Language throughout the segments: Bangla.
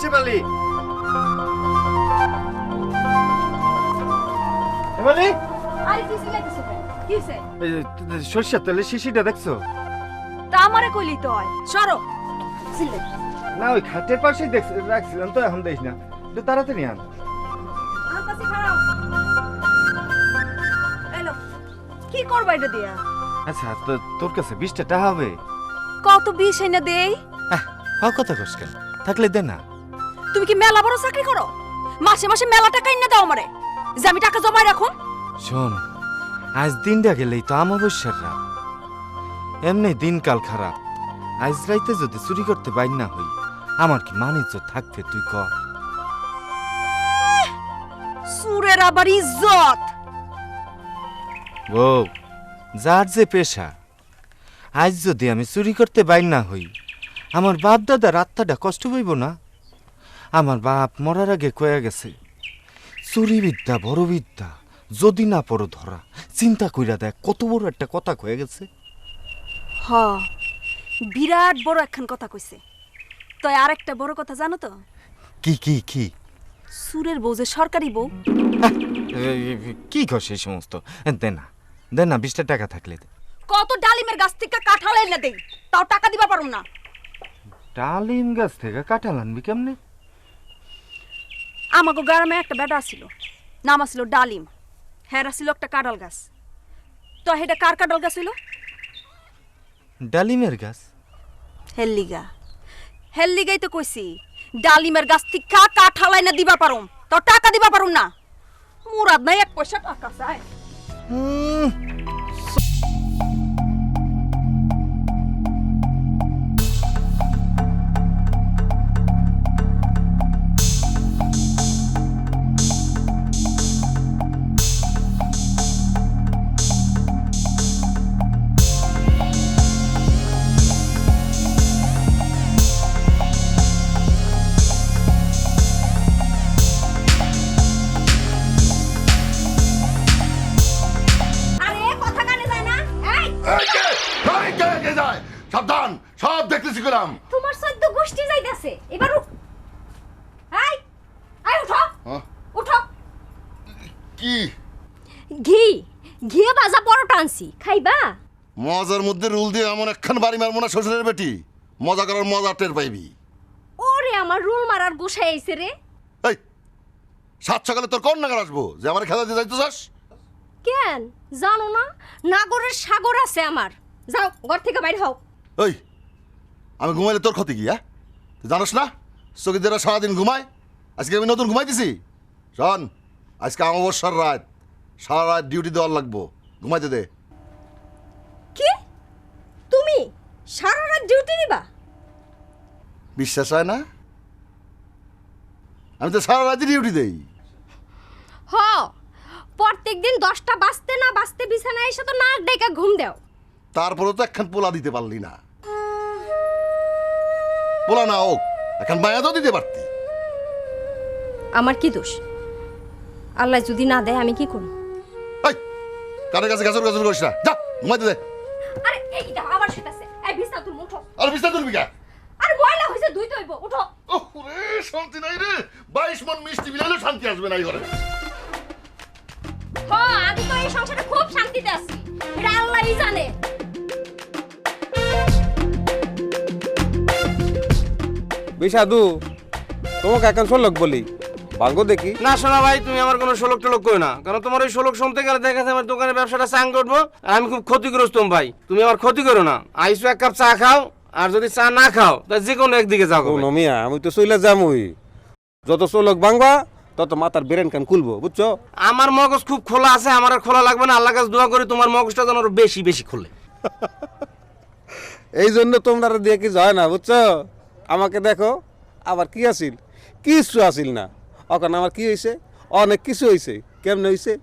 শিবালি শিবালি আরে কি সিলাইতেছ কেন কি হইছে সরষের তেলের শিশিটা দেখছো তা আমারে কইলি তো হয় সরো সিলাই না ওই খাটের পাশেই রাখছিলাম তো এখন দেখ না একটু তাড়াতাড়ি আন আর পাশে খাড়াও এলো কি করবা এটা দিয়া আচ্ছা তো তোর কাছে 20 টাকা হবে কত 20 এনে দেই হাও কথা কস কেন থাকলে দে না তুমি কি মেলা বড় চাকরি করো মাসে মাসে মেলা টাকা এনে দাও আমারে যে আমি টাকা জমায় রাখুম শোন আজ দিনটা গেলেই তো অমাবস্যার রাত এমনি দিনকাল খারাপ আজ রাইতে যদি চুরি করতে বাইর না হই আমার কি মানিজ্য থাকবে তুই ক সুরের আবার ইজ্জত ও যার যে পেশা আজ যদি আমি চুরি করতে বাইর না হই আমার বাপ দাদার আত্মাটা কষ্ট পাইব না আমার বাপ মরার আগে কয়ে গেছে চুরি বিদ্যা বড় বিদ্যা যদি না পড়ো ধরা চিন্তা কইরা দেখ কত বড় একটা কথা কয়ে গেছে হ বিরাট বড় একখান কথা কইছে তয় আরেকটা বড় কথা জানো তো কি কি কি সুরের বউ যে সরকারি বউ কি কর সেই সমস্ত দে না 20 টাকা থাকলে দে। কত ডালিমের গাছ থেকে কাঁঠাল এনে দেই তাও টাকা দিবা পারুম না ডালিম গাছ থেকে কাঁঠাল আনবি কেমনে আমাকে গ্রামে একটা বেটা ছিল নাম ছিল ডালিম হেরা ছিল একটা কাঁঠাল গাছ তো হেটা কার কাঁঠাল গাছ হইল ডালিমের গাছ হেল্লিগাই তো কইছি ডালিমের গাছ থেকে কাঁঠাল এনে দিবা পারুম তাও টাকা দিবা পারুম না মুরাদ নাই 1 পয়সা টাকা চায় সাবধান সব দেখতেছি গেলাম তোমার সদ্য গোষ্ঠী যাইতাছে এবার আই আই উঠো উঠো কি ঘি ঘি ভাজা পরোটা আনছি খাইবা মজার মধ্যে রুল দিয়ে এমন একখান বাড়ি মারবো না শ্বশুরের বেটি মজা করার মজা টের পাইবি ওরে আমার রুল মারার গোসাই আইছে রে এই 7 সকালে তোর কোন নাগার আসবো যে আমার খেলা দিয়ে যাইতে চাস কেন জানো না নাগরের সাগর আছে আমার যাও ঘর থেকে বাইরে হও ওই আমি ঘুমাইলে তোর ক্ষতি কি হ্যাঁ তুই জানোস না চকিদারা সারাদিন ঘুমায় আজকে আমি নতুন ঘুমাইতেছি শোন আজকে অমাবস্যার রাত সারা রাত ডিউটি দেওয়ার লাগবো ঘুমাইতে দে কি তুমি সারা রাত ডিউটি দিবা বিশ্বাস হয় না আমি তো সারা রাত ডিউটি দেই হ প্রত্যেকদিন 10টা বাজতে না বাজতে বিছানায় এসে তো নাক ডাইকা ঘুম দাও তারপরে তো একখান পোলা দিতে পারলি না পোলা না হোক এখন মায়া তো দিতে পারতি আমার কি দোষ আল্লাহ যদি না দেয় আমি কি করব এই কানের কাছে গাছর গাছর করিস না যা ঘুমাইতে দে আরে এইটা আবার সেটাছে এই বিছনা তুমি উঠো আর বিস্তার তুলবি কা আরে ময়লা হইছে ধুইতে হইব উঠো ওরে শান্তি নাই রে 22 মন মিষ্টি বিলালে শান্তি আসবে না এই ঘরে আমি তো এই সংসারে খুব শান্তিতে আছি এটা আল্লাহই জানে বিশাদু তোমাকে এখন শোলক বলি ভাঙ্গো দেখি না শোনা ভাই তুমি আমার কোনো শোলক টোলক করো না কারণ তোমার ওই শোলক শুনতে গেলে দেখা যাচ্ছে আমার দোকানের ব্যবসাটা চাং করবো আর আমি খুব ক্ষতিগ্রস্ত ভাই তুমি আমার ক্ষতি করো না আইসো 1 কাপ চা খাও আর যদি চা না খাও তাহলে যে কোনো একদিকে যাও কোনো মিয়া আমি তো চইলা যামই যত শোলক ভাঙবা তত মাথার ব্রেন কান খুলবো বুঝছো আমার মগজ খুব খোলা আছে আমার আর খোলা লাগবে না আল্লাহ কাছে দোয়া করি তোমার মগজটা যেন আরো বেশি বেশি খোলে এই জন্য তোমরা দিয়ে কি যায় না বুঝছো আমাকে দেখো আবার কি আসিল কিছু আসিল না এখন আমার কি হয়েছে অনেক কিছু হয়েছে কেমনে হয়েছে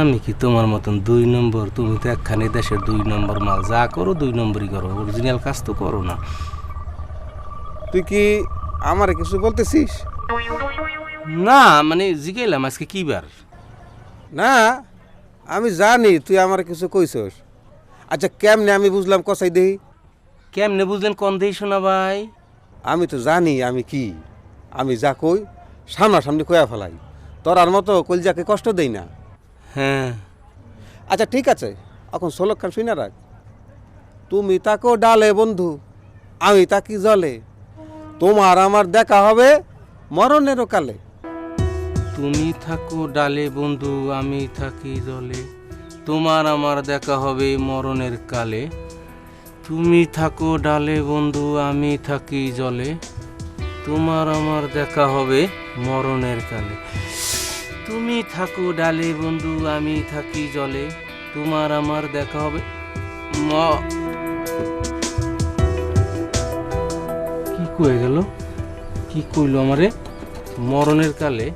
আমি কি তোমার মতন 2 নম্বর তুমি তো একখানে দেশের 2 নম্বর মাল যা করো 2 নম্বরই করো অরিজিনাল কাজ তো করো না তুই কি আমারে কিছু বলতেছিস না মানে জিগাইলাম আজকে কি বার না আমি জানি তুই আমার কিছু কইছস আচ্ছা কেমনে আমি বুঝলাম কসাই দেই কেমনে বুঝলেন কোন দেই শোনা ভাই আমি তো জানি আমি কি আমি যা কই সামনাসামনি কয়া ফেলাই, তোর আর মতো কলজাকে কষ্ট দেই না। হ্যাঁ, আচ্ছা ঠিক আছে, এখন সোলক খান শুই না রাখ। তুমি তাকো ডালে বন্ধু, আমি তাকি জলে, তোমার আমার দেখা হবে মরণেরও কালে। তুমি থাকো ডালে বন্ধু, আমি থাকি জলে, তোমার আমার দেখা হবে মরণের কালে। তুমি থাকো ডালে বন্ধু, আমি থাকি জলে, তোমার আমার দেখা হবে মরণের কালে। তুমি থাকো ডালে বন্ধু, আমি থাকি জলে, তোমার আমার দেখা হবে কি কয়ে গেল, কি কইলো আমারে? মরণের কালে।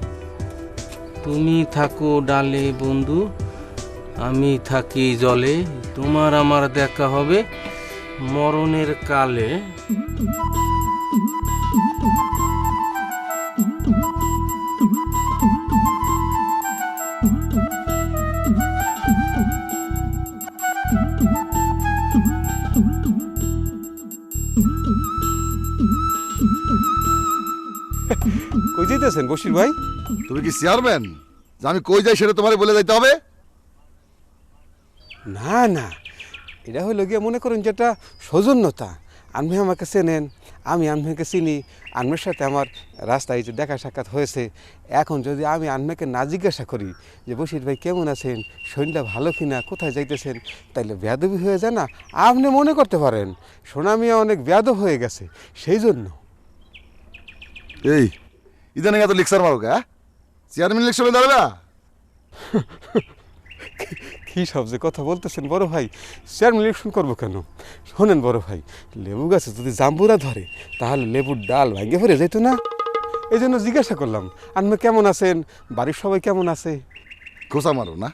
তুমি থাকো ডালে বন্ধু, আমি থাকি জলে, তোমার আমার দেখা হবে মরণের কালে। কই যেতেছেন বশির ভাই? তুমি কি চেয়ারম্যান যে আমি কই যাই সেটা তোমারে বলে যাইতে হবে? না না, এটা হইল গিয়ে মনে করেন যেটা সৌজন্যতা। আপনি আমাকে চেনেন, আমি আপনাকে চিনি, আপনার সাথে আমার রাস্তায় যে দেখা সাক্ষাৎ হয়েছে। এখন যদি আমি আপনাকে না জিজ্ঞাসা করি যে বশির ভাই কেমন আছেন, শরীরটা ভালো কিনা, কোথায় যাইতেছেন, তাইলে বেয়াদবি হয়ে যায় না? আপনি মনে করতে পারেন সোনামিয়া অনেক বেয়াদব হয়ে গেছে, সেই জন্য। এই ইদানিং এত লেকচার মারো কা? চেয়ারম্যান ইলেকশনে দাঁড়াবা? কী সব যে কথা বলতেছেন বড় ভাই, চেয়ারম্যান ইলেকশন করবো কেন? শোনেন বড় ভাই, লেবু গাছে যদি জাম্বুরা ধরে তাহলে লেবুর ডাল ভাঙে ফেরে যেত না। এই জন্য জিজ্ঞাসা করলাম আপনি কেমন আছেন, বাড়ির সবাই কেমন আছে। কোসা মারো না,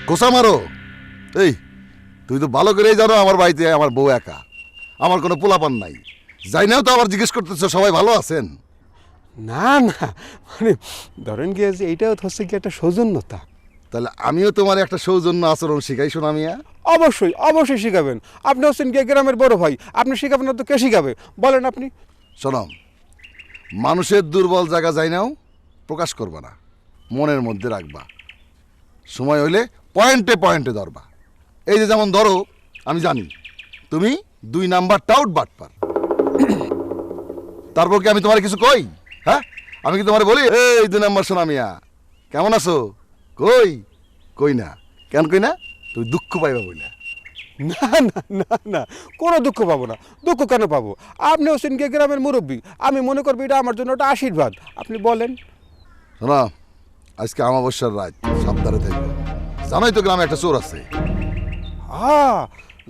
কোসা মারো। এই তুই তো ভালো করেই জানো আমার বাড়িতে আমার বউ একা, আমার কোনো পোলাপান নাই। যাই নাও তো আবার জিজ্ঞেস করতেছো সবাই ভালো আছেন? না না, মানে ধরেন গিয়ে যে এইটাও হচ্ছে কি একটা সৌজন্যতা। তাহলে আমিও তোমার একটা সৌজন্য আচরণ শিখাই সোনামিয়া। অবশ্যই অবশ্যই শিখাবেন, আপনি হচ্ছেন গিয়ে গ্রামের বড় ভাই, আপনি শিখাবেন না তো কে শিখাবে বলেন আপনি? শোনো, মানুষের দুর্বল জায়গা যাই নাও প্রকাশ করবা না, মনের মধ্যে রাখবা। সময় হইলে পয়েন্টে পয়েন্টে ধরবা। এই যে যেমন ধরো, আমি জানি তুমি 2 নাম্বার টাউট বাটপার। তারপর কি আমি তোমার কিছু কই? হ্যাঁ, আমি কি তোমার বলি এই 2 নাম্বার সোনামিয়া কেমন আছো? কই কই না। কেন কই না? তুই দুঃখ পাইবা বইলা। না না না না, কোনো দুঃখ পাবো না। দুঃখ কেন পাবো? আপনি হচ্ছেন গিয়ে গ্রামের মুরব্বী, আমি মনে করবো এটা আমার জন্য একটা আশীর্বাদ। আপনি বলেন। শোনা, আজকে অমাবস্যার রাত, সাবধানে থাকবো। জানোই তো গ্রামে একটা চোর আছে। হ্যাঁ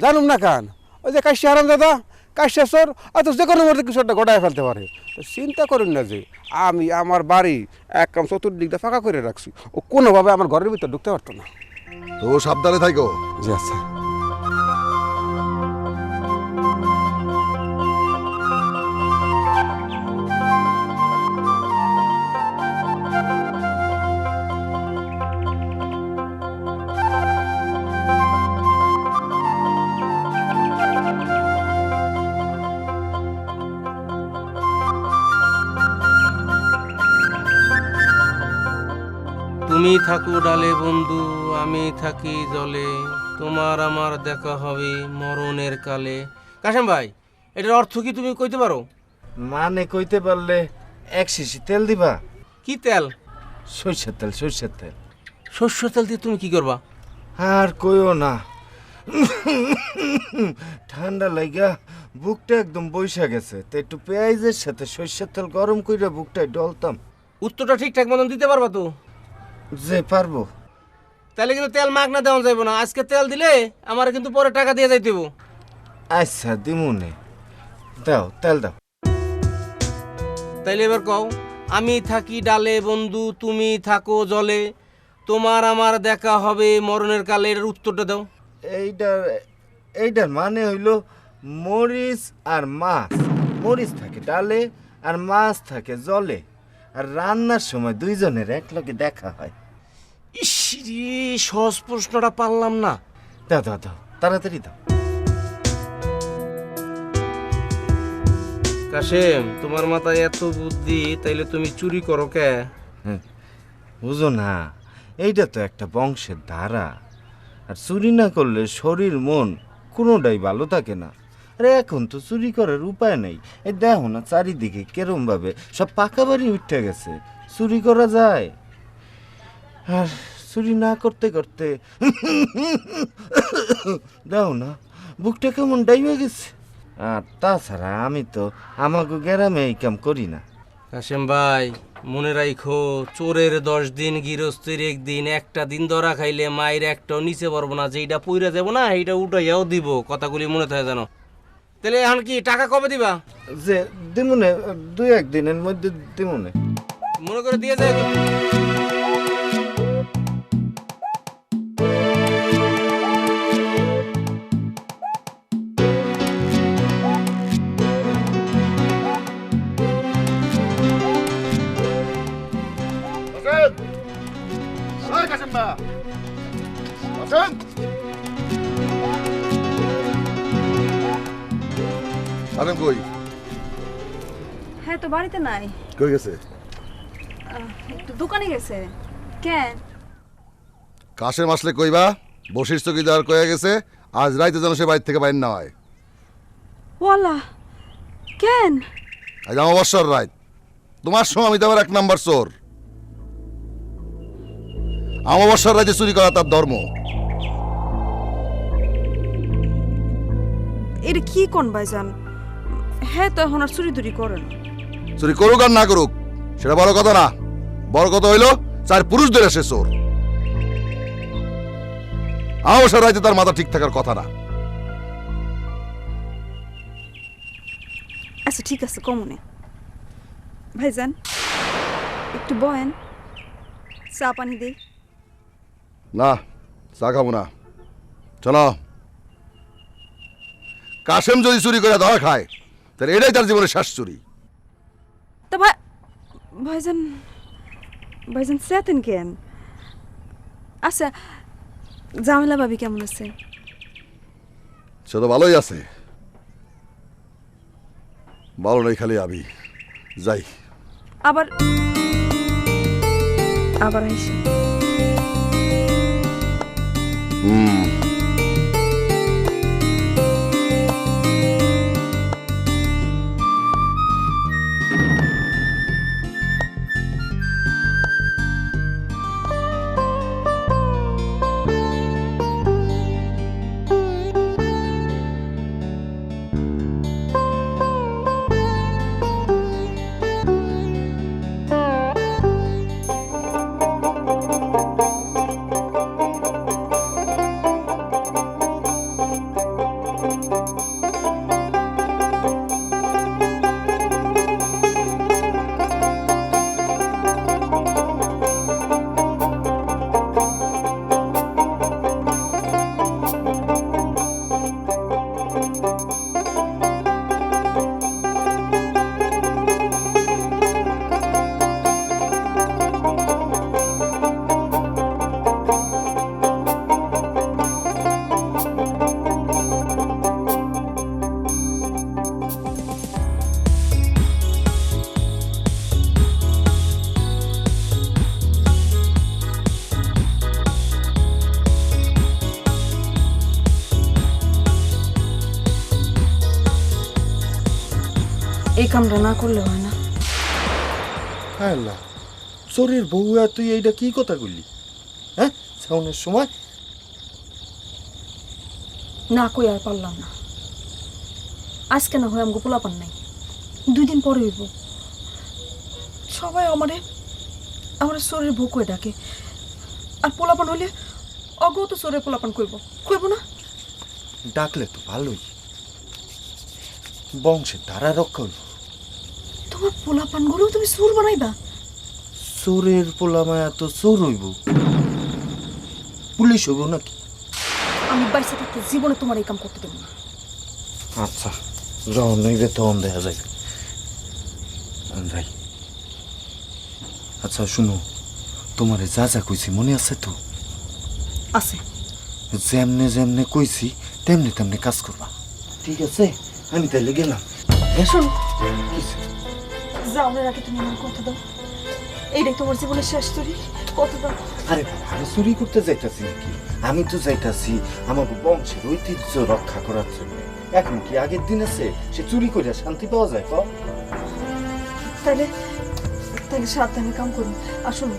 জানুম না কান, ওই যে কাশি হারাম দাদা, কাশিয়া চোর, অত যে কোনো মধ্যে কিছু একটা গড়ায় ফেলতে পারে। তো চিন্তা করুন না যে আমি আমার বাড়ি একদম চতুর্দিকটা ফাঁকা করে রাখছি, ও কোনোভাবে আমার ঘরের ভিতর ঢুকতে পারতো না। তো সাবধানে থাকো। জি আচ্ছা। তুমি থাকো ডালে বন্ধু, আমি থাকি জলে, তোমার আমার দেখা হবে মরণের কালে। কাশেম ভাই, এটার অর্থ কি তুমি কইতে পারো? মানে কইতে পারলে 1 শিশি তেল দিবা। কি তেল? সরষের তেল, সরষের তেল। শস্য তেল দিয়ে তুমি কি করবা? আর কইও না, ঠান্ডা লাগা বুকটা একদম বইসা গেছে, তো একটু পেঁয়াজের সাথে সরষের তেল গরম কইরা বুকটায় ডলতাম। উত্তরটা ঠিকঠাক মতন দিতে পারবা তো? যে পারবো। তাহলে কিন্তু তেল মাগনা দেওয়া যাইব না। আজকে তেল দিলে আমার কিন্তু পরে টাকা দিয়ে যাইতে হইব। আচ্ছা দিমুনে, দাও তেল দাও। তাইলে এবার কও, আমি থাকি ডালে বন্ধু, তুমি থাকো জলে, তোমার আমার দেখা হবে মরণের কালে। এর উত্তরটা দাও। এইটার মানে হইলো মরিচ আর মাছ। মরিচ থাকে ডালে আর মাছ থাকে জলে, আর রান্নার সময় দুইজনের একলগে দেখা হয়। ইস রে, সহজ প্রশ্নটা পারলাম না। দাও দাও দাও, তাড়াতাড়ি দাও। কাশেম, তোমার মাথায় এত বুদ্ধি, তাইলে তুমি চুরি করো কে? বুঝো না, এইটা তো একটা বংশের ধারা। আর চুরি না করলে শরীর মন কোনোটাই ভালো থাকে না। আরে এখন তো চুরি করার উপায় নেই। এই দেখো না চারিদিকে কেরম ভাবে সব পাকা বাড়ি উঠে গেছে, চুরি করা যায়? আর চুরি না করতে করতে দেখো না বুকটা কেমন ডাইবে গেছে। আর তাছাড়া আমি তো আমাকে গ্রামে এই কাম করি না। কাশেম ভাই, মনে রাখো, চোরের 10 দিন, গৃহস্থের 1 দিন। একটা দিন ধরা খাইলে মায়ের একটাও নিচে পারবো না, যেইটা পইরা যাবো না এইটা উঠাইয়াও দিব। কথাগুলি মনে থাকে জানো? তাহলে এখন কি টাকা কবে দিবা? যে দিমনে 2-1 দিনের মধ্যে দিমনে। মনে করে দিয়ে যায় তো। কাশেম না কাশেম, কাশেম কই? হ্যাঁ তো বাড়িতে নাই, কই গেছে? একটু দোকানে গেছে। কেন? কাশেম আসলে কইবা বশির চকিদার কয়ে গেছে আজ রাইতে যেন সে বাড়ি থেকে বাইর না হয়। ওয়ালা কেন? আজ অমাবস্যার রাত, তোমার সময় আমি তো আবার 1 নাম্বার চোর। অমাবস্যার রাতে চুরি করা তার ধর্ম। এটা কি কোন ভাইজান? হ্যাঁ তো এখন আর চুরি দুরি করে না। চুরি করুক আর না করুক সেটা বড় কথা না, বড় কথা হইলো 4 পুরুষ ধরে সে চোর। অমাবস্যার রাতে তার মাথা ঠিক থাকার কথা না। আচ্ছা ঠিক আছে, কমনে ভাইজান একটু বয়েন, চা পানি দেই। না, চা খাবো না, চলো। কাশেম যদি চুরি করে ধরা খায় তাহলে এটাই তার জীবনের শেষ চুরি। তা ভাইজান ভাইজান চেতেন কেন? আচ্ছা জামেলা ভাবি কেমন আছে? সে তো ভালোই আছে, ভালো নেই খালি আমি যাই। আবার আবার আইসে। এই কামটা না করলে হয় না। আল্লাহ, চোরের বউ আর তুই এইটা কি কথা বললি? হ্যাঁ, সাউনের সময় না কই আর পারলাম না। আজকে না হয় আমাকে পোলাপান নাই, 2 দিন পরে হইব। সবাই আমারে চোরের বউ কই ডাকে, আর পোলাপান হইলে অগৌ তো চোরের পোলাপান কইব না? ডাকলে তো ভালোই, বংশের ধারা রক্ষা হইব। তোমার পোলাপান গুলো তুমি চোর বানাইবা? চোরের পোলামায়া তো চোর হইব, পুলিশ হইব নাকি? আমি বাইসে থাকতে জীবনে তোমার এই কাম করতে দেব না। আচ্ছা, যখন নইবে তখন দেখা যাবে। যাই। আচ্ছা শুনো, তোমারে যা যা কইছি মনে আছে তো? আছে। যেমনে যেমনে কইছি তেমনি তেমনি কাজ করবা, ঠিক আছে? আমি তাইলে গেলাম। শোন কিসে? যাওয়ার আগে তুমি আমার কথা দাও, এইটাই তোমার জীবনের শেষ চুরি, কথা দাও। আরে বাবা, আমি চুরি করতে যাইতাছি নাকি? আমি তো যাইতাছি আমাকে বংশের ঐতিহ্য রক্ষা করার জন্য। এখন কি আগের দিন আছে সে চুরি করে শান্তি পাওয়া যায়? ক তাইলে তাইলে সাবধানে কাম করুন। আর শোনো,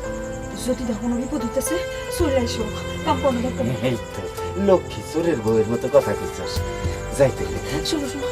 যদি দেখো কোনো বিপদ হইতেছে চলে এসো, কাম করো দরকার নেই। এই তো লক্ষ্মী চোরের বউয়ের মতো কথা কইছাস। যাইতে দে। শোনো শোনো,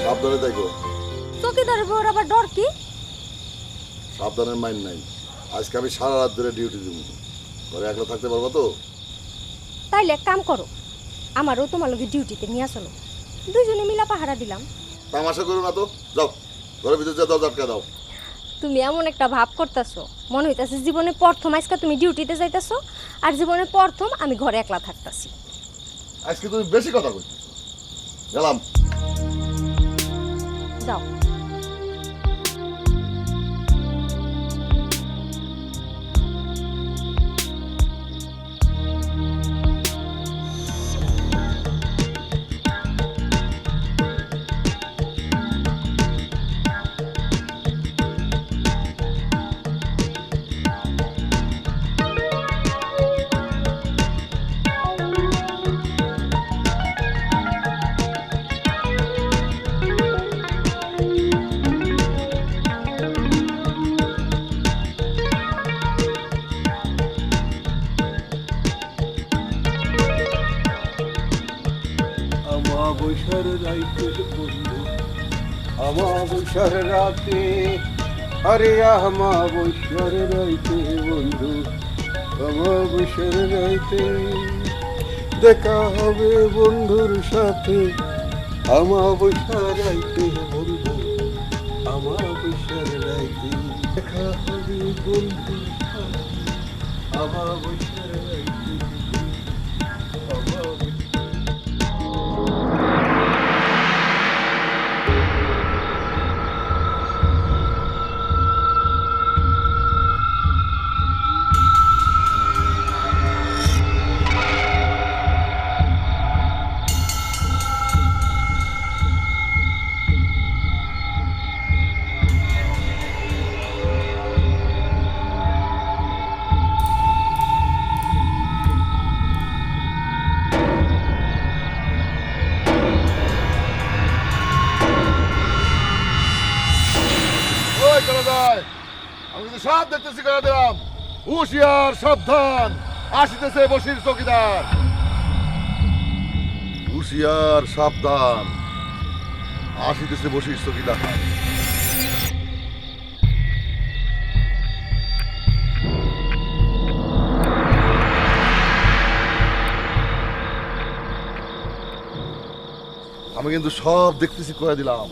সাবধানে দেখো, চকিদারের বউর আবার ডর কি? সাবধানের মাইন্ড নাই। আজকে আমি সারা রাত ধরে ডিউটি দিব, ঘরে একলা থাকতে পারবো তো? তাইলে এক কাম করো, আমারও তোমার লগে ডিউটিতে নিয়ে চলো, দুইজনে মিলা পাহারা দিলাম। তামাশা করো না তো, যাও ঘরের ভিতরে যা, দরজা আটকা দাও। তুমি এমন একটা ভাব করতেছো, মনে হইতাছে জীবনে প্রথম আজকে তুমি ডিউটিতে যাইতেছো, আর জীবনে প্রথম আমি ঘরে একলা থাকতাছি। আজকে তুমি বেশি কথা কইতেছো। গেলাম। যাও। আমাবস্যার রাইতে বন্ধু, আমাবস্যার রাতে, আরে আমাবস্যার রাইতে বন্ধু, আমাবস্যার রাইতে দেখা হবে বন্ধুর সাথে, আমাবস্যার রাইতে বন্ধু, আমাবস্যার রাইতে দেখা হবে বন্ধুর সাথে, আমাবস্যার রাইতে, আমাবস্যার। ওই চলে যায়, আমি কিন্তু সব দেখতেছি করে দিলাম। হুঁশিয়ার, সাবধান, আসিতেছে বসির চকিদার। হুঁশিয়ার, সাবধান, আসিতেছে বসির চকিদার। আমি কিন্তু সব দেখতেছি করে দিলাম।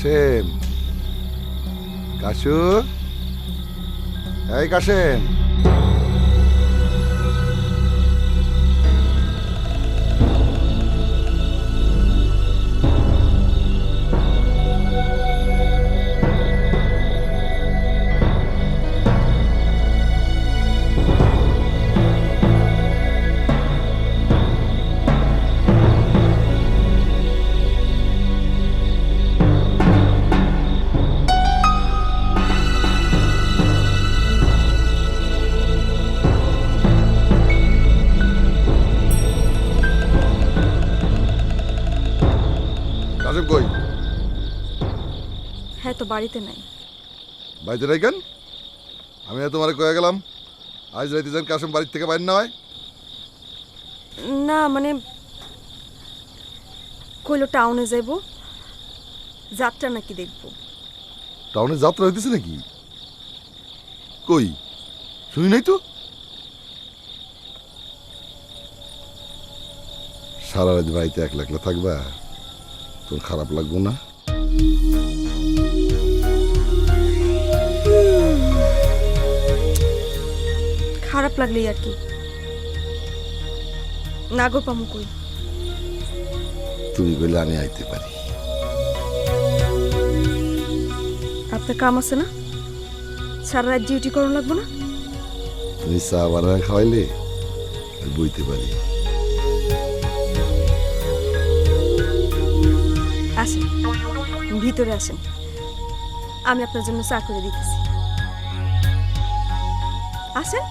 কাশেম, কাশু, এই কাশেম। কাশেম কই? হ্যাঁ তো বাড়িতে নাই। বাড়িতে নাই কেন? আমি না তোমারে কয়ে গেলাম আজ রাইতে যেন কাশেম বাড়ির থেকে বাইর না হয়। না মানে কইলো টাউনে যাইব, যাত্রা নাকি দেখবো। টাউনে যাত্রা হইতেছে নাকি? কই শুনি নাই তো। সারা রাত বাড়িতে একলা একলা থাকবা, তোর খারাপ লাগবো না? খারাপ লাগলেই আর কি, নাগর পামু কই। তুমি কইলে আমি আইতে পারি। আপনার কাম আছে না? সারা রাত ডিউটি করা লাগবো না? তুমি চা বানায় খাওয়াইলে আমি বইতে পারি। আসেন, ভিতরে আসেন, আমি আপনার জন্য চা করে দিতেছি। আসেন।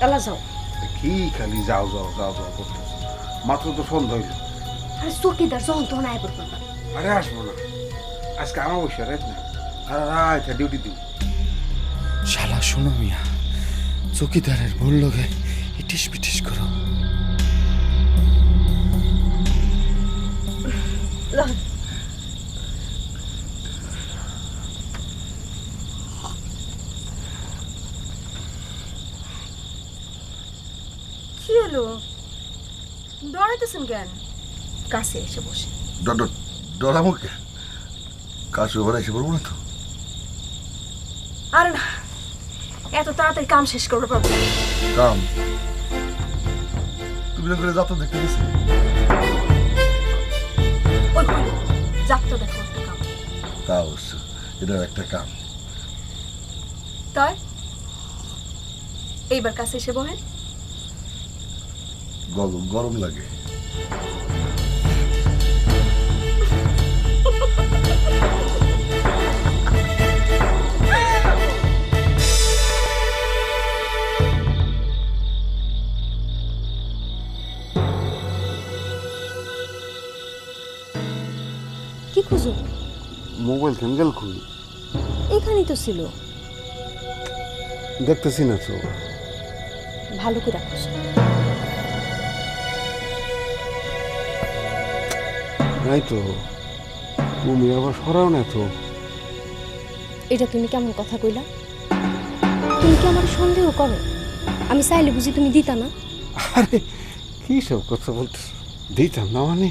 এলা যাও। কি খালি যাও যাও যাও যাও করতেছ? মাত্র তো সন্ধ্যা হইল। আরে চকিদার যখন তখন আয় পড়বো না। আরে আসবো না, আজকে আমার বসে রাত না, আর রাত ডিউটি দিব। শালা শোনো মিয়া, চকিদারের ভুল লোকে ইটিস পিটিস করো। কি হলো, ডরাইতেছেন কেন? কাছে এসে বসে। ডরামো কে? কাশু ঘরে এসে পড়বো না তো? আরে না, এত তাড়াতাড়ি কাম শেষ করতে পারবো না। কাম? তুমি না করে যাত্রা দেখতে গেছি? ওই কইলো, যাত্রা দেখো একটা কাম। তা অবশ্য এটাও একটা কাম। তাই এইবার কাছে এসে বহেন। গরম লাগে। কি খুঁজো? মোবাইল কেন গেল খুলি? এখানেই তো ছিল। দেখতেছি না তো। ভালো করে রাখোস। নাই তো, তুমি আবার সরাও না তো। এটা তুমি কেমন কথা কইলা? তুমি কি আমার সন্দেহ করো? আমি চাইলে বুঝি তুমি দিতা না? আরে কি সব কথা বলতেছ? দিতাম না মানে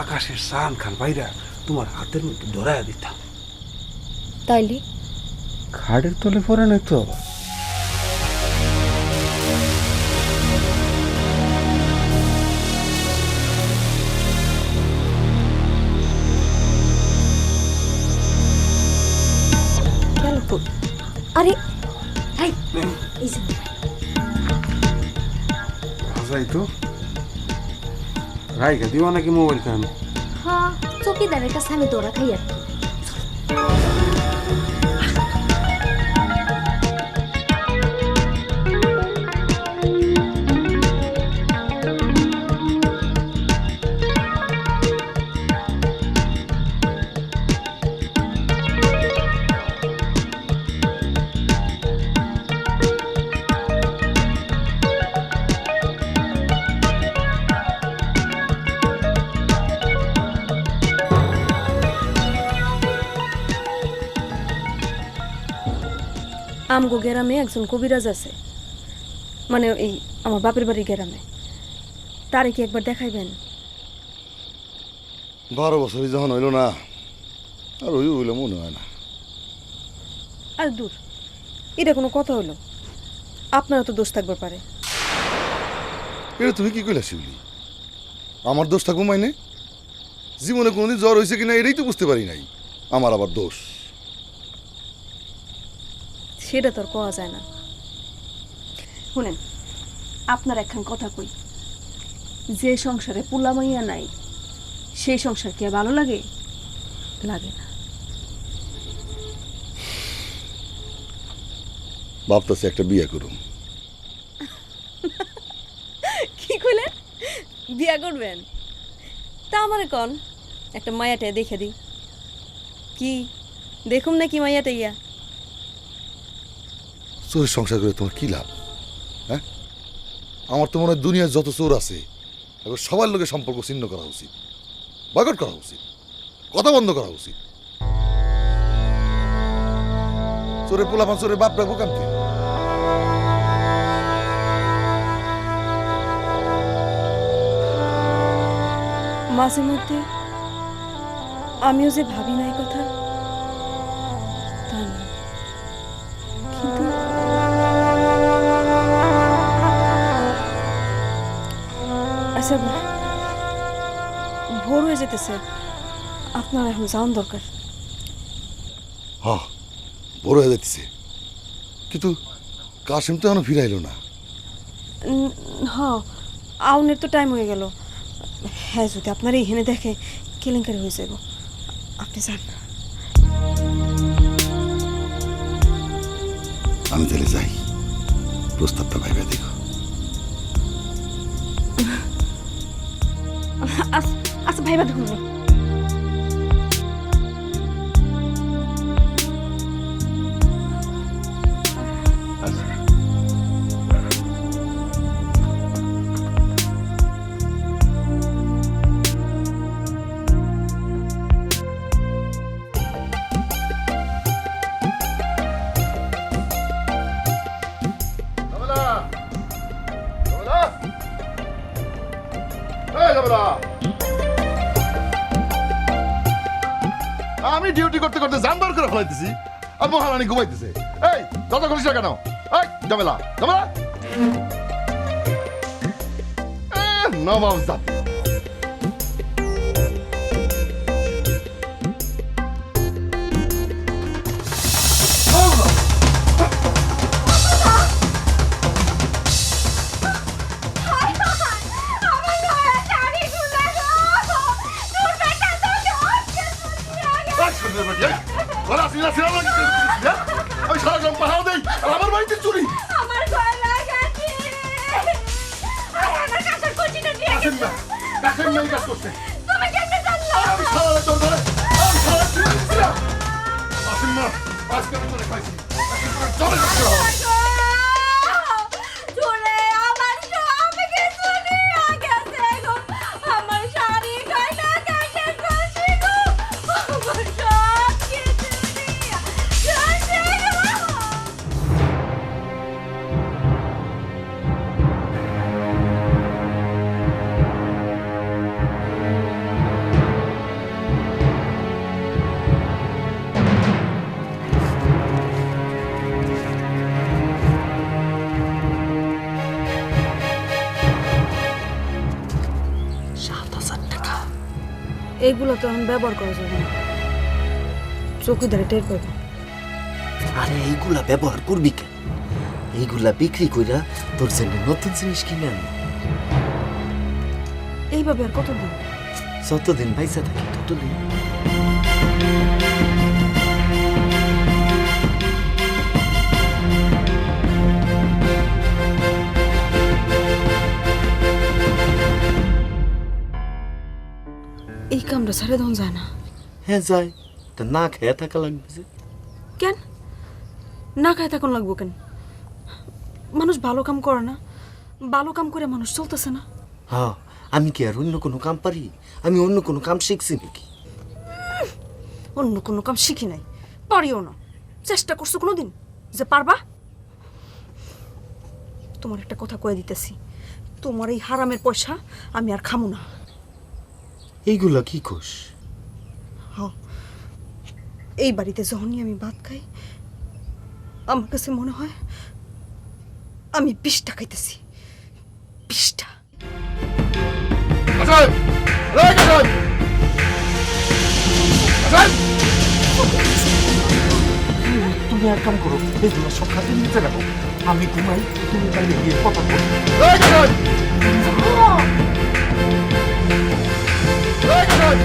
আকাশের সান খান বাইরা তোমার হাতের মধ্যে ধরাইয়া দিতাম। তাইলে খাটের তলে পড়ে নাই তো? গেল কই? আরে এই এই যে যাই তো রাইখা দিবা নাকি মোবাইল খান? হ্যাঁ, চকিদারের কাছে আমি দৌড়া খাই আর কি। আমগো গ্রামে একজন কবিরাজ আছে, মানে এই আমার বাপের বাড়ি গ্রামে, তারে কি একবার দেখাইবেন? 12 বছরই যখন হইল না, আর ওই হইলে মনে হয় না। আর দূর, এটা কোনো কথা হলো? আপনারও তো দোষ থাকবার পারে। এটা তুমি কি কইলা শিউলি? আমার দোষ থাকবো মাইনে? জীবনে কোনোদিন জ্বর হয়েছে কিনা এটাই তো বুঝতে পারি নাই, আমার আবার দোষ। সেটা তো আর পাওয়া যায় না। শুনেন, আপনার একখান কথা কই, যে সংসারে পোলা মাইয়া নাই সেই সংসার কি আর ভালো লাগে? লাগে না। ভাবতেছি একটা বিয়ে করুম। কি কইলেন? বিয়া করবেন? তা আমারে কন, একটা মায়াটা দেখে দিই। কি দেখুম নাকি মায়াটা ইয়া? চোরের সংসার করে তোমার কি লাভ? হ্যাঁ, আমার তো মনে হয় দুনিয়ার যত চোর আছে এখন সবার লোকের সম্পর্ক ছিন্ন করা উচিত, বয়কট করা উচিত, কথা বন্ধ করা উচিত। চোরের পোলাপান চোরের বাপ রাখবো কানতে। মাঝে মধ্যে আমিও যে ভাবি না এই কথা তা না, কিন্তু আচ্ছা, ভোর হয়ে যেতেছে, আপনার এখন যাওয়ার দরকার। হ্যাঁ, বড় হয়ে যাচ্ছে, কিন্তু কাশিম তো এখনো ফিরাইলো না। হ, আউনের তো টাইম হয়ে গেল। হ্যাঁ, যদি আপনার এইখানে দেখে কেলেঙ্কারি হয়ে যাব। আপনি যান। আমি তাহলে যাই, প্রস্তাবটা ভাইবা দেখো। আচ্ছা ভাইবা দেখুন। আমি ডিউটি করতে করতে জানবার করে ফেলাইতেছি আর মহারানী ঘুমাইতেছে। এই দরজা খুলিস না কেন? এই ঝামেলা ঝামেলা, নবাব জাতি। আমি সারা গ্রাম পাহাড় দেই আর আমার বাড়িতে চুরি। আমার ভয় লাগাছে। আমার কাছে কুচিটা দিয়ে কাশিম না, কাশিম নাই কাজ করছে। তুমি কেন জানলা? আমি সারা রাত তোর ঘরে, আমি সারা রাত চুরি দিছিলাম। কাশিম না, আজকে আমি তোরে খাইছি। কাশিম তোরে জলে রাখতে হবে। চলে আমার সব কিছু নিয়ে গেছে গো। আমার শাড়ি গয়না কাটে খুশি গো। আমার সব কিছু নিয়ে গেছে গো। এইগুলো তো এখন ব্যবহার করা যাবে না, চৌকিদারে টের পাবো। আরে এইগুলা ব্যবহার করবি কেন? এইগুলা বিক্রি কইরা তোর জন্য নতুন জিনিস কিনে আনবো। এইভাবে আর কতদিন? যতদিন পয়সা থাকে ততদিন। এই কামটা ছেড়ে দেওয়া যায় না। হ্যাঁ যায়, তা না খেয়ে থাকা লাগবে যে। কেন না খায় তখন লাগবো কেন? মানুষ ভালো কাম করে না, ভালো কাম করে মানুষ চলতেছে না। হ্যাঁ, আমি কি আর অন্য কোনো কাম পারি? আমি অন্য কোনো কাম শিখছি নাকি? অন্য কোনো কাম শিখি নাই, পারিও না। চেষ্টা করছো কোনোদিন যে পারবা? তোমার একটা কথা কয়ে দিতেছি, তোমার এই হারামের পয়সা আমি আর খামু না। এইগুলা কি কোষ? এই বাড়িতে যখনই আমি ভাত খাই আমার কাছে মনে হয় আমি 20টা খাইতেছি। 20টা। আসেন! এই আসেন! আসেন! তুমি এক কাম করো, এইগুলা সব খাতে নিতে রাখো, আমি ঘুমাই, তুমি বাইরে গিয়ে কথা বলো। এই আসেন! এই আসেন!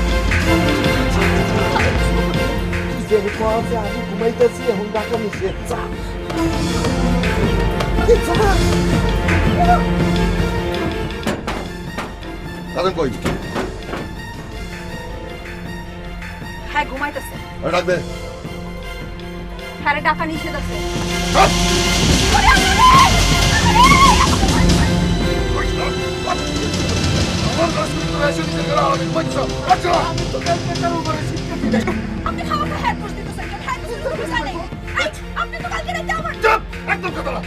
আমি ঘুমাইতেছি, এখন ডাকা নিষেধ। আসেন কই? হ্যাঁ ঘুমাইতেছে। ডাক দে। হ্যাঁ টাকা নিষেধ আছে। আপনি খাওয়াকে হেড পোস্ট দিতেছেন কেন? হেড পোস্ট দিতে চাই নাই। এই, আপনি তো কালকে রাতে আমার একদম কথা না।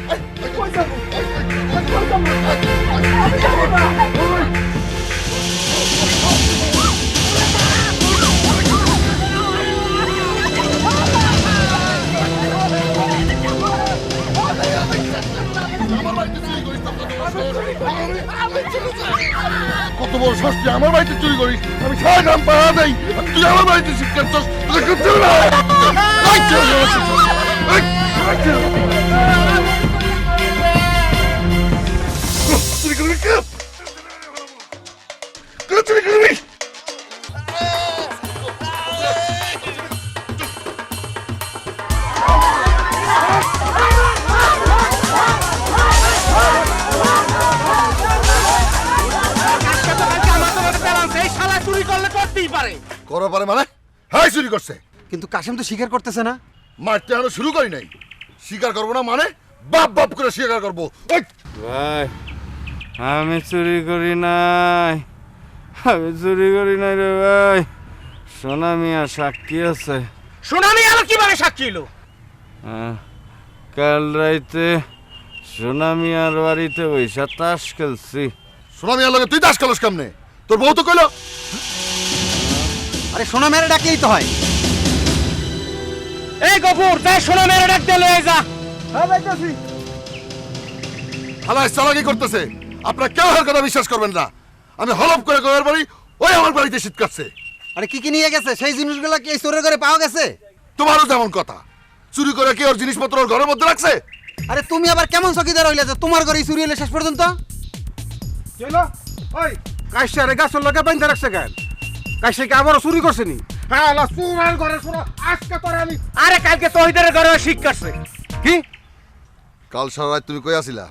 কত বড় ষষ্ঠী আমার বাড়িতে চুরি করিস, আমি সারা গ্রাম পাড়া দেই, তুই আমার বাড়িতে শিক্ষা তোকে করতে না। চুরি করবি চুরি করবি। করা পারে মানে? হ্যাঁ চুরি করছে। কিন্তু কাশেম তো স্বীকার করতেছে না। মারতে এখনো শুরু করি নাই, স্বীকার করবো না মানে বাপ বাপ করে স্বীকার করবো। এই! ভাই, আমি চুরি করি নাই, আমি চুরি করি নাই রে ভাই। সোনা মিয়া সাক্ষী আছে। সোনামি আলো কিভাবে সাক্ষী হলো? কাল রাইতে সোনা মিয়ার বাড়িতে বৈশা তাস খেলছি। সোনামিয়ার লগে তুই দাস কালস কেমনে? তোর বউ তো কইলো। আরে সোনা মেরে ডাকলেই তো হয়। এই গফুর, তাই সোনামের ডাক দে লয়ে যা। হালায় চালাকি করতেছে, আপনার কেউ এর কথা বিশ্বাস করবেন না। আমি হলপ করে কয়ের বাড়ি, ওই আমার বাড়িতে শীত কাটছে। আরে কি কি নিয়ে গেছে? সেই জিনিসগুলো কি এই চোরের ঘরে পাওয়া গেছে? তোমারও যেমন কথা, চুরি করে কি ওর জিনিসপত্র ওর ঘরের মধ্যে রাখছে? আরে তুমি আবার কেমন চকিদার হইলে যে তোমার ঘরেই চুরি হলে শেষ পর্যন্ত? ওই কাইসারে গাছের লগে বাইন্ধা রাখছে কেন? কাইসে কি আবারও চুরি করছে নি? হ্যাঁ লা চুরের ঘরে চুরা, আজকে তোরে আমি। আরে কালকে তহিদের ঘরে শিখ করছে। কি? কাল সারা রাত তুমি কই আছিলা?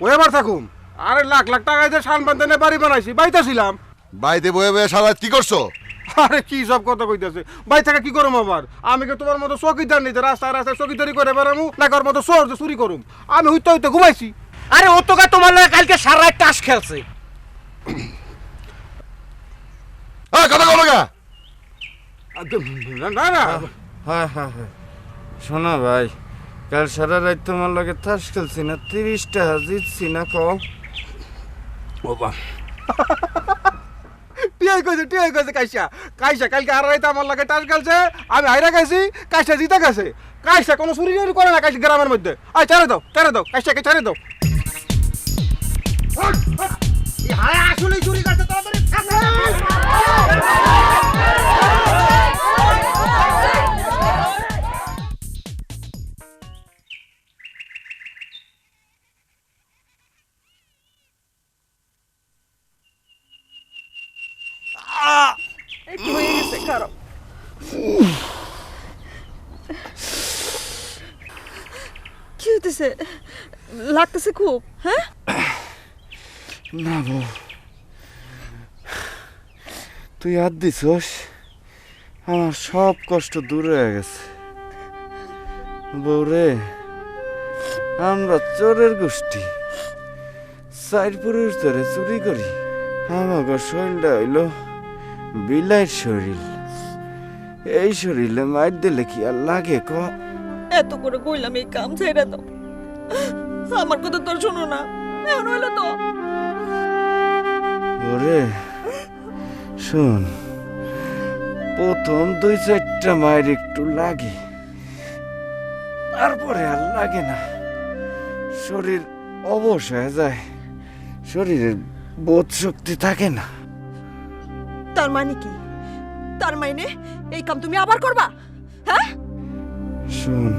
ওই আবার থাকুম। আরে লাখ লাখ টাকা দিয়ে সান বান্ধে বাড়ি বানাইছি, বাইতেছিলাম। বাড়িতে বয়ে বয়ে সারা রাত কি করছো? আরে কি সব কথা কইতেছে? বাই থেকে কি করুম আবার? আমি কি তোমার মতো চকিদার নিতে রাস্তায় রাস্তায় চকিদারি করে বেড়ামু, না ওর মতো চোর যে চুরি করুম? আমি হইতে হইতে ঘুমাইছি। আরে ও তো তোমার লগে কালকে সারা রাত তাস খেলছে। হ্যাঁ কথা বলো গা। না না হ্যাঁ হ্যাঁ হ্যাঁ, শোনা ভাই, কাল সারা রাত তোমার লগে তাস খেলছি না, 30 টাকা জিতছি না। কও বাবা টিয়াই কইছে কাইসা কালকে আর রাইতে আমার লাগে টাস খেলছে, আমি হাইরা গেছি, কাইসা জিতে গেছে। কাইসা কোনো চুরি করে না কাইসা গ্রামের মধ্যে। আয় ছেড়ে দাও কাইসাকে ছেড়ে দাও। আসলে চুরি করতে তাড়াতাড়ি কি হয়ে গেছে? খারাপ কি হইতেছে? লাগতেছে খুব? হ্যাঁ না বউ, তুই হাত দিছস, আমার সব কষ্ট দূর হয়ে গেছে। বউরে, আমরা চোরের গোষ্ঠী, 4 পুরুষ ধরে চুরি করি। আমাকে শরীরটা হইল বিলাইয়ের শরীর। এই শরীরে মার দিলে কি আর লাগে ক? এত করে কইলাম এই কাম ছেড়ে দাও, আমার কথা তোর শোনো না, এখন হইলো তো। ওরে শোন, প্রথম 2-4টা মায়ের একটু লাগে, তারপরে আর লাগে না। শরীর অবশ হয়ে যায়, শরীরের বোধ শক্তি থাকে না। তার মানে কি? তার মানে এই কাম তুমি আবার করবা? হ্যাঁ শোন,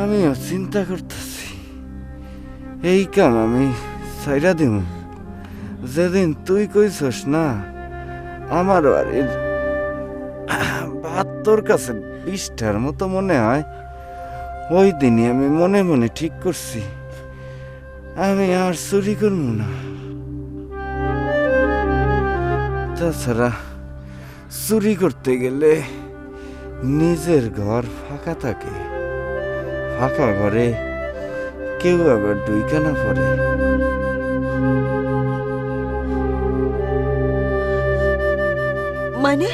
আমিও চিন্তা করতেছি এই কাম আমি ছাইরা দিব। যেদিন তুই কইছস না আমার বাড়ির ভাত তোর কাছে 20টার মতো মনে হয়, ওই দিনই আমি মনে মনে ঠিক করছি আমি আর চুরি করবো না। তাছাড়া চুরি করতে গেলে নিজের ঘর ফাঁকা থাকে, ফাঁকা ঘরে কেউ আবার ঢুইকা না পড়ে। মানে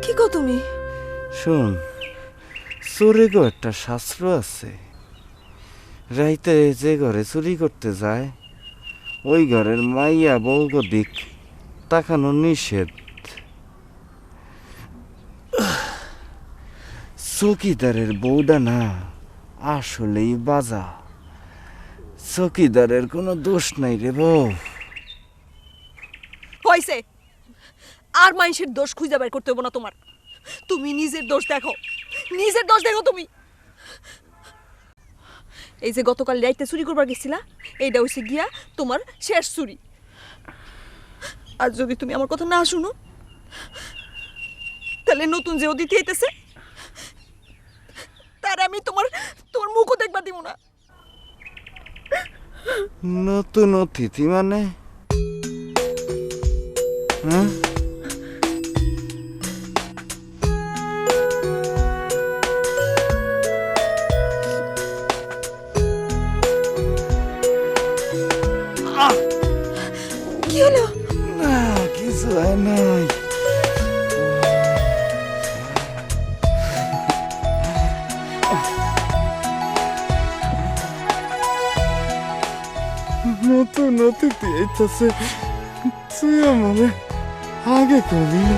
কি গো তুমি? শোন, চোরে গো একটা শাস্ত্র আছে, রাইতে যে ঘরে চুরি করতে যায় ওই ঘরের মাইয়া বউগো দিক তাকানো নিষেধ। চৌকিদারের বউডা না আসলেই বাজা, চৌকিদারের কোনো দোষ নাই রে বউ। হইছে, আর মানুষের দোষ খুঁজে বের করতে হবে না তোমার। তুমি নিজের দোষ দেখো, নিজের দোষ দেখো তুমি। এই যে গতকাল রাইতে চুরি করবার গেছিলা, এইটা হইছে গিয়া তোমার শেষ চুরি। আর যদি তুমি আমার কথা না শুনো তাহলে নতুন যে অতিথি আইতেছে তার আমি তোমার তোমার মুখও দেখবা দিব না। নতুন অতিথি মানে? হ্যাঁ, কি হলো? না কিছু হয় নাই। নতুন অতিথি আইতাছে, তুই আমারে আগে কবি না।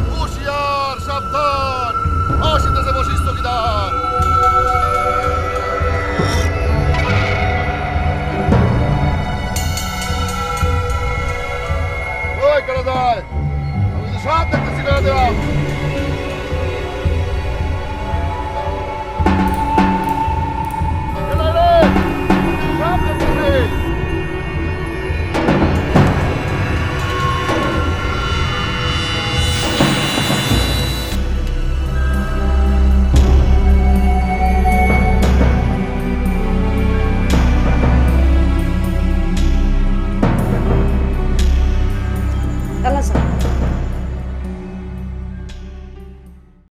হুঁশিয়ার, সাবধান, আসিতেছে বশির চৌকিদার। ওই কেন যায়? আমি তো সব দেখতেছি, কেন দেওয়া